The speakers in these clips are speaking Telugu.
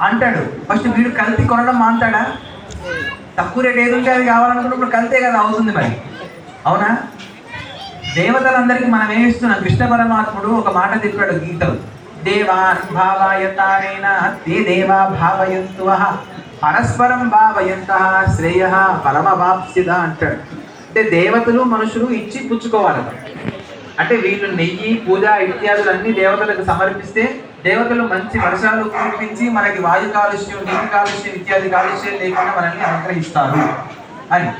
అంటాడు. ఫస్ట్ వీడు కల్తీ కొనడం మాంటాడా? తక్కువ రేట్ ఏది ఉంటే అది కావాలనుకున్నప్పుడు కల్తే కదా అవుతుంది మరి, అవునా? దేవతలందరికీ మనం ఏమిస్తున్నాం? కృష్ణ పరమాత్ముడు ఒక మాట చెప్పాడు గీతలు, దేవాన్ భావయతానేన తే దేవా భావయంతువః పరస్పరం భావయంతః శ్రేయః పరమవాప్స్యత అంటాడు. అంటే దేవతలు మనుషులు ఇచ్చి పుచ్చుకోవాలి. అంటే వీళ్ళు నెయ్యి పూజ ఇత్యాదులు అన్ని దేవతలకు సమర్పిస్తే దేవతలు మంచి వర్షాలు కురిపించి మనకి వాయు కాలుష్యం, నీటి కాలుష్యం ఇత్యాది కాలుష్యం లేకుండా మనల్ని అనుగ్రహిస్తారు అని.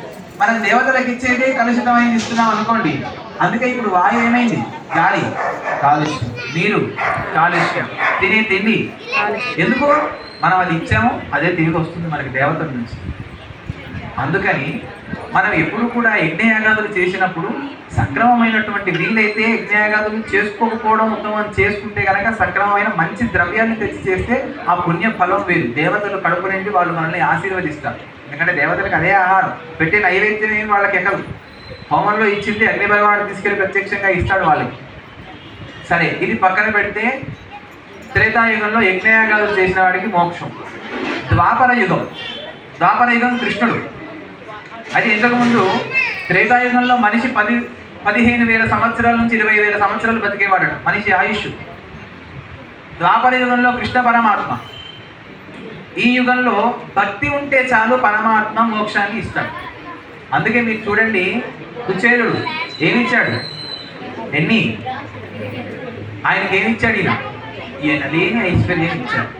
మనం దేవతలకు ఇచ్చేదే కలుషితమైంది ఇస్తున్నాం అనుకోండి. అందుకే ఇప్పుడు వాయు ఏమైంది? గాలి కాలుష్యం, నీరు కాలుష్యం, తినే తిండి ఎందుకు? మనం అది ఇచ్చాము, అదే తిరిగి వస్తుంది మనకి దేవతల నుంచి. అందుకని మనం ఎప్పుడు కూడా యజ్ఞయాగాదులు చేసినప్పుడు సక్రమమైనటువంటి, వీలైతే యజ్ఞయాగాదులు చేసుకోకపోవడం ఉత్తమం, చేసుకుంటే కనుక సక్రమమైన మంచి ద్రవ్యాన్ని తెచ్చి చేస్తే ఆ పుణ్య ఫలం వేరు. దేవతలు కడుపు నిండి వాళ్ళు మనల్ని ఆశీర్వదిస్తారు. ఎందుకంటే దేవతలకు అదే ఆహారం, పెట్టే నైవేద్యం ఏమి వాళ్ళకి ఎక్కదు. హోమంలో ఇచ్చింది అగ్ని భగవానుడు తీసుకెళ్ళి ప్రత్యక్షంగా ఇస్తాడు వాళ్ళకి. సరే, ఇది పక్కన పెడితే త్రేతాయుగంలో యజ్ఞయాగాదులు చేసిన వాడికి మోక్షం. ద్వాపర యుగం కృష్ణుడు. అది ఇంతకుముందు త్రేతాయుగంలో మనిషి 15,000 సంవత్సరాల నుంచి 20,000 సంవత్సరాలు బతికేవాడు మనిషి ఆయుష్. ద్వాపర యుగంలో కృష్ణ పరమాత్మ. ఈ యుగంలో భక్తి ఉంటే చాలు పరమాత్మ మోక్షాన్ని ఇస్తాడు. అందుకే మీరు చూడండి, కుచేలుడు ఏమిచ్చాడు? ఎన్ని ఆయనకి ఏమిచ్చాడు? ఈయన లేని ఐశ్వర్యం ఇచ్చాడు.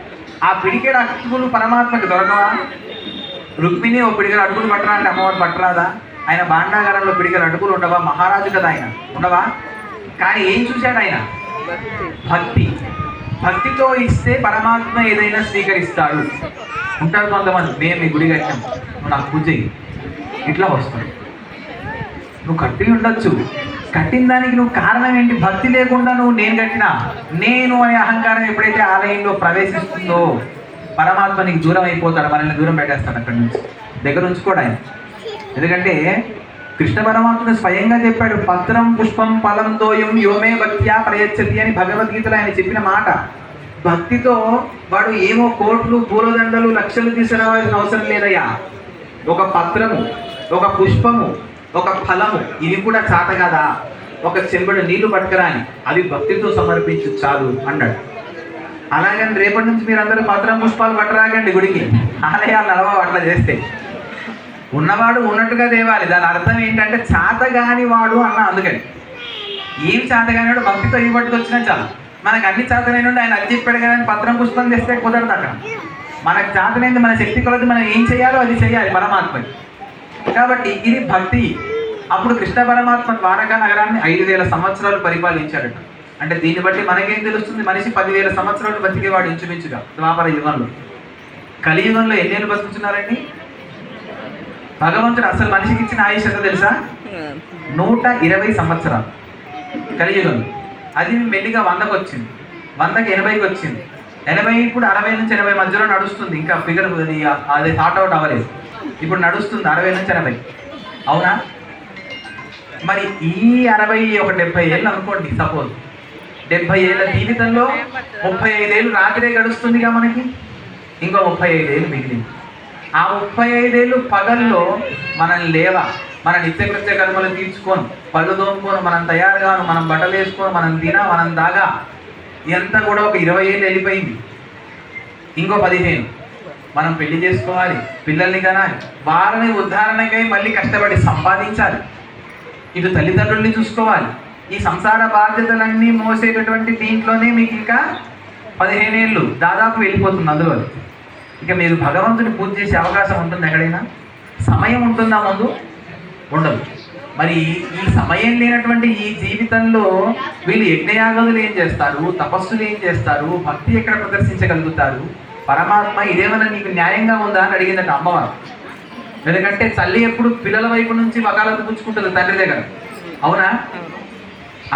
ఆ పిడికెడు అటుకులు పరమాత్మకి దొరకవా? రుక్మిణి ఓ పిడికెడు అటుకులు పట్టరా అంటే అమ్మవారు పట్టరాదా? ఆయన భాండాగారంలో పిడికెడు అటుకులు ఉండవా? మహారాజు కదా ఆయన, ఉండవా? కానీ ఏం చూశాడు ఆయన? భక్తితో ఇస్తే పరమాత్మ ఏదైనా స్వీకరిస్తాడు. ఉంటాడు కొంతమంది, మేము మీ గుడి కట్టాం, నువ్వు నాకు పూజ చెయ్యి, ఇట్లా వస్తాడు. నువ్వు కట్టి ఉండొచ్చు, కట్టిన దానికి నువ్వు కారణం ఏంటి? భక్తి లేకుండా నువ్వు నేను అనే అహంకారం ఎప్పుడైతే ఆలయంలో ప్రవేశిస్తుందో పరమాత్మ నీకు దూరం అయిపోతాడు, మనల్ని దూరం పెట్టేస్తాడు అక్కడి నుంచి, దగ్గర ఉంచుకోడు ఆయన. ఎందుకంటే కృష్ణ పరమాత్ముడు స్వయంగా చెప్పాడు, పత్రం పుష్పం ఫలం తోయం యోమే భక్త్యా ప్రయచ్చతి అని భగవద్గీతలో ఆయన చెప్పిన మాట. భక్తితో వాడు ఏమో కోట్లు, పూలదండలు, లక్షలు తీసుకురావాల్సిన అవసరం లేదయ్యా. ఒక పత్రము, ఒక పుష్పము, ఒక ఫలము, ఇవి కూడా చాట కదా, ఒక చెంబడు నీళ్లు పట్టుకురాని, అవి భక్తితో సమర్పించు చాలు అన్నాడు. అలాగని రేపటి నుంచి మీరు అందరూ పత్రం పుష్పాలు పట్టరాకండి గుడికి, ఆలయాలు నడవ అట్లా చేస్తే. ఉన్నవాడు ఉన్నట్టుగా తేవాలి. దాని అర్థం ఏంటంటే చాతగాని వాడు అన్న. అందుకని ఏం చాతగాని వాడు భక్తితో ఈ పట్టుకు వచ్చినా చాలు. మనకు అన్ని చాతనైన ఆయన అది చెప్పాడు కదా అని పత్రం పుష్పం తెస్తే కుదరదు అక్కడ. మనకు చాతనైంది మన శక్తి కొలది మనం ఏం చేయాలో అది చేయాలి పరమాత్మకి. కాబట్టి ఇది భక్తి. అప్పుడు కృష్ణ పరమాత్మ ద్వారకా నగరాన్ని 5,000 సంవత్సరాలు పరిపాలించాడట. అంటే దీన్ని బట్టి మనకేం తెలుస్తుంది? మనిషి 10,000 సంవత్సరాలు బతికేవాడు ఇంచుమించుగా ద్వాపర యుగంలో. కలియుగంలో ఎన్నేళ్ళు బతుకుతున్నారండి? భగవంతుడు అసలు మనిషికి ఇచ్చిన ఆయుష్ ఎంత తెలుసా? 120 సంవత్సరాలు కలియుగంలో. అది మెల్లిగా 100కి వచ్చింది, 100కి 80కి వచ్చింది, 80 ఇప్పుడు 60 నుంచి 80 మధ్యలో నడుస్తుంది. ఇంకా ఫిగర్ అది థాట్ అవుట్ అవ్వలేదు. ఇప్పుడు నడుస్తుంది 60 నుంచి 80, అవునా? మరి ఈ 60 ఒక 70 ఏళ్ళు అనుకోండి. సపోజ్ 70 ఏళ్ళ జీవితంలో 35 ఏళ్ళు రాత్రే గడుస్తుందిగా మనకి, ఇంకో 35 ఏళ్ళు మిగిలింది. ఆ 35 ఏళ్ళు పగల్లో మనం మన నిత్యకృత్య కర్మలు తీర్చుకొని, పళ్ళు తోముకొని, మనం తయారుగాను, మనం బట్టలు వేసుకొని, మనం మనం దాగా ఎంత కూడా ఒక 20 ఏళ్ళు వెళ్ళిపోయింది. ఇంకో 15 మనం పెళ్లి చేసుకోవాలి, పిల్లల్ని కనాలి, వారిని ఉద్ధరణకై మళ్ళీ కష్టపడి సంపాదించాలి, ఇటు తల్లిదండ్రుల్ని చూసుకోవాలి. ఈ సంసార బాధ్యతలన్నీ మోసేటటువంటి దీంట్లోనే మీకు ఇంకా 15 ఏళ్ళు దాదాపు వెళ్ళిపోతుంది. అందులో ఇక మీరు భగవంతుని పూజ చేసే అవకాశం ఉంటుంది ఎక్కడైనా? సమయం ఉంటుందా? ముందు ఉండదు. మరి ఈ సమయం లేనటువంటి ఈ జీవితంలో వీళ్ళు యజ్ఞయాగాదులు ఏం చేస్తారు? తపస్సులు ఏం చేస్తారు? భక్తి ఎక్కడ ప్రదర్శించగలుగుతారు? పరమాత్మ ఇదేమైనా నీకు న్యాయంగా ఉందా అని అడిగిందట అమ్మవారు. ఎందుకంటే తల్లి ఎప్పుడు పిల్లల వైపు నుంచి వకాలతు పుచ్చుకుంటుంది తండ్రి దగ్గర, అవునా?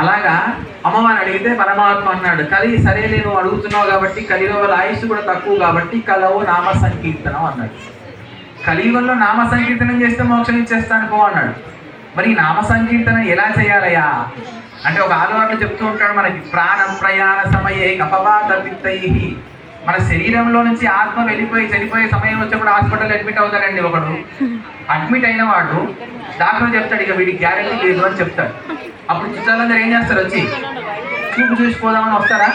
అలాగా అమ్మవారు అడిగితే పరమాత్మ అన్నాడు, కలి సరేలే నువ్వు అడుగుతున్నావు కాబట్టి, కలిలో వాళ్ళ ఆయుష్ కూడా తక్కువ కాబట్టి కలవు నామ సంకీర్తనం అన్నాడు. కలియుగంలో నామ సంకీర్తనం చేస్తే మోక్షం ఇచ్చేస్తాను పో అన్నాడు. మరి ఈ నామ సంకీర్తన ఎలా చేయాలయ్యా అంటే ఒక ఆలవాట్లు చెప్తూ ఉంటాడు మనకి, ప్రాణ ప్రయాణ సమయే కపవాత విత్తై మన శరీరంలో నుంచి ఆత్మ వెళ్ళిపోయి చనిపోయే సమయం వచ్చినప్పుడు హాస్పిటల్ అడ్మిట్ అవుతాడండి ఒకడు. అడ్మిట్ అయిన వాడు డాక్టర్ చెప్తాడు ఇక వీడికి గ్యారెంటీ లేదు అని చెప్తాడు. అప్పుడు చుట్టాలందరూ ఏం చేస్తారు, వచ్చి చూపు చూసిపోదామని వస్తారా?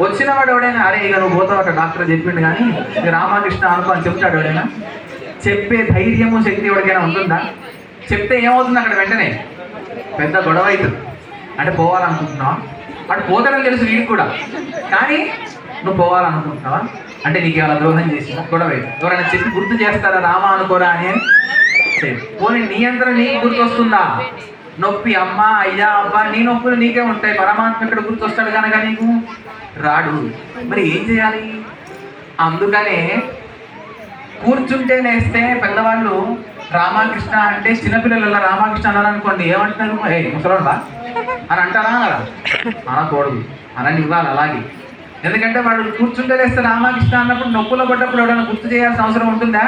వచ్చిన వాడు ఎవడైనా అరే ఇక నువ్వు పోతావట డాక్టర్ చెప్పిండు కానీ ఇక రామకృష్ణ అనుకో అని చెప్తాడు ఎవడైనా? చెప్పే ధైర్యము శక్తి ఎవరికైనా ఉంటుందా? చెప్తే ఏమవుతుంది అక్కడ వెంటనే పెద్ద గొడవ అవుతుంది. అంటే పోవాలనుకుంటున్నావా? అటు పోతాడని తెలుసు వీడికి కూడా, కానీ నువ్వు పోవాలనుకుంటున్నావా అంటే నీకు ఏమైనా ద్రోహం చేసినా గొడవ అవుతుంది. ఎవరైనా చెప్పి గుర్తు చేస్తారా రామా అనుకోరా అని? పోనీ నీ అంతా నీకు గుర్తొస్తుందా? నొప్పి అమ్మా అయ్యా అబ్బా నీ నొప్పులు నీకే ఉంటాయి. పరమాత్మ ఇక్కడ గుర్తొస్తాడు కనుక నీకు రాడు. మరి ఏం చేయాలి? అందుకనే కూర్చుంటే లేస్తే పెద్దవాళ్ళు రామకృష్ణ అంటే చిన్నపిల్లల రామకృష్ణ అన్నారనుకోండి ఏమంటున్నారు? ఏ ముసలోడా అని అంటారా? అలా అనకూడదు, అనని ఇవ్వాలి అలాగే. ఎందుకంటే వాడు కూర్చుంటే లేస్తే రామకృష్ణ అన్నప్పుడు నొప్పులో పడ్డప్పుడు ఎవరైనా గుర్తు చేయాల్సిన అవసరం ఉంటుందా?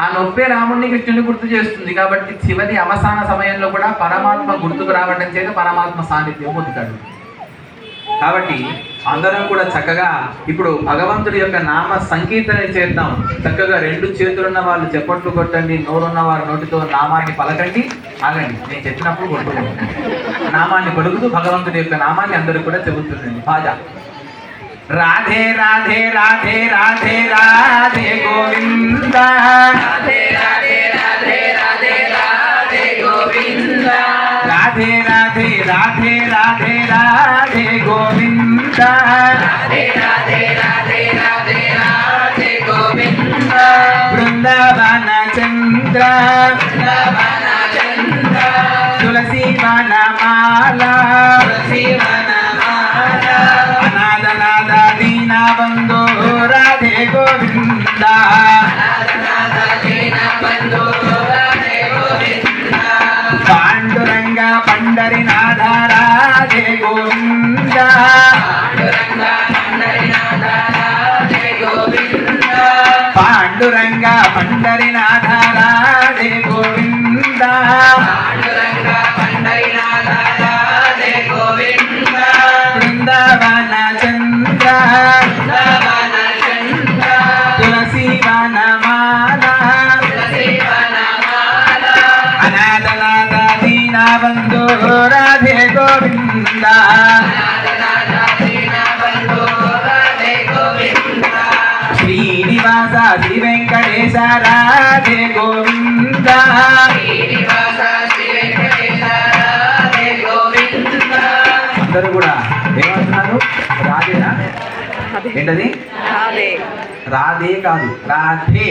ఆ నొప్పే రాముడిని కృష్ణుని గుర్తు చేస్తుంది. కాబట్టి చివరి అవసాన సమయంలో కూడా పరమాత్మ గుర్తుకు రావడం చేత పరమాత్మ సాన్నిధ్యం పొందుతాడు. కాబట్టి అందరం కూడా చక్కగా ఇప్పుడు భగవంతుడి యొక్క నామ సంకీర్తన చేద్దాం. చక్కగా 2 చేతులున్న వాళ్ళు చెప్పట్లు కొట్టండి, నోరున్న వారు నోటితో నామాన్ని పలకండి. ఆగండి, నేను చెప్పినప్పుడు కొట్టుకోండి. నామాన్ని పలుకుతూ భగవంతుడి యొక్క నామాన్ని అందరూ కూడా చెబుతుండండి. బాజా రాధే రాధే రాధే రాధే రాధే గోవింద, రాధే రాధే రాధే రాధే రాధే గోవింద, రాధే రాధే రాధే రాధే రాధే గోవింద, రాధే రాధే రాధే రాధే రాధే గోవింద, బృందావన చంద్ర బృందావన చంద్ర, తులసి వన మాల తులసి వన మాల, అనాథ నాథ దీన బంధు రాధే గోవింద, అనాథ నాథ దీన బంధు రాధే గోవింద, పాండురంగ పండరినాథ రాధే గోవింద, పాండురంగ పండరినాథ రాధే గోవింద, పాండురంగ పండరినాథ రాధే గోవింద, పాండురంగ పండరినాథ రాధే గోవింద, బృందావన చంద్ర బృందావన చంద్ర, తులసి వన మాల తులసి వన మాల, అనాథ నాథ దీన బంధు రాధే గోవింద, అనాథ నాథ దీన బంధు రాధే గోవింద, శ్రీనివాస శ్రీ వెంకటేశ రాధే గోవింద, శ్రీనివాస శ్రీ వెంకటేశ రాధే గోవింద. అందరూ కూడా ఏమంటున్నారు? రాధేనా? ఏంటది? రాధే కాదు, రాధే.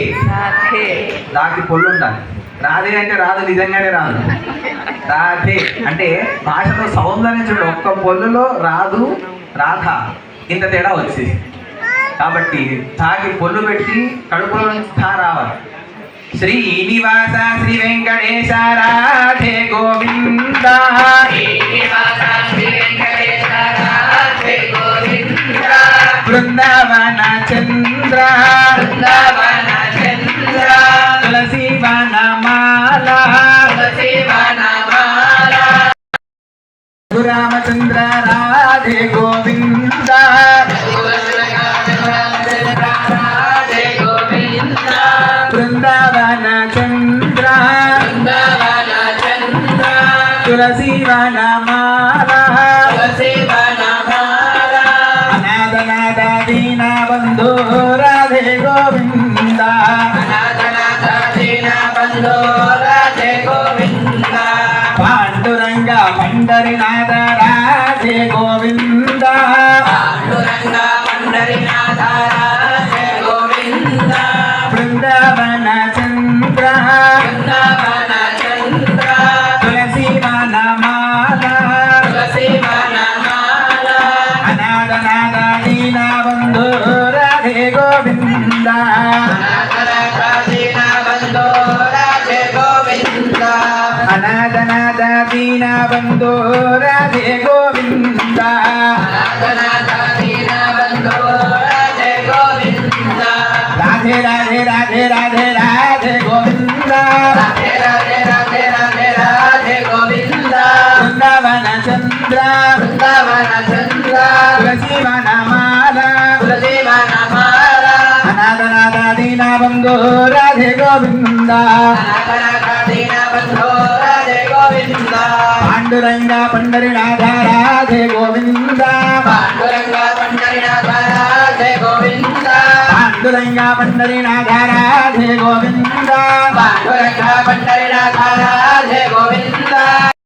రాకి పొల్లు ఉండాలి. రాధే అంటే రాదు, నిజంగానే రాదు. రాధే అంటే భాషలో సౌందర్యం చూడు, ఒక్క పొల్లులో రాదు రాధ ఇంత తేడా వచ్చింది. కాబట్టి తాకి పొల్లు పెట్టి కడుపులో నుంచి తా రావాలి. శ్రీనివాస శ్రీ వెంకటేశ రాధే గోవింద, శ్రీనివాస శ్రీ వెంకటేశ రాధే గోవింద, బృందావన చంద్ర బృందావన చంద్ర, తులసి వన మాల తులసి వన మాల, రామచంద్ర రాధే గోవింద, రాధే గోవింద, బృందావన చంద్ర బృందావన చంద్ర, తులసి వన మాల తులసి వన మాల, అనాథ నాథ దీన బంధు రాధే గోవింద, అనాథ నాథ దీన బంధు రాధే గోవింద, పాండురంగ పండరినాథ రాధే గోవింద, పాండురంగ పండరినాథ రాధే గోవింద, బృందావన చంద్ర బృందావన చంద్ర, తులసి వన మాల తులసి వన మాల, అనాథ నాథ దీన బంధు రాధే గోవింద, అనాథ నాథ దీన బంధు రాధే గోవింద, అనాథ నాథ దీన బంధు రాధే గోవింద, అనాథ నాథ దీన బంధు రాధే గోవింద, రాధే రాధే రాధే రాధే రాధే గోవింద, రాధే రాధే రాధే రాధే రాధే గోవింద, బృందావన చంద్ర బృందావన చంద్ర, తులసి వన మాల తులసి వన మాల, బంధో రాధే గోవింద పాండురంగ పండరినాథ రాధే గోవింద పాండురంగ పండరినాథ రాధే గోవింద పాండురంగ పండరినాథ రాధే గోవింద పాండురంగ పండరినాథ రాధే గోవింద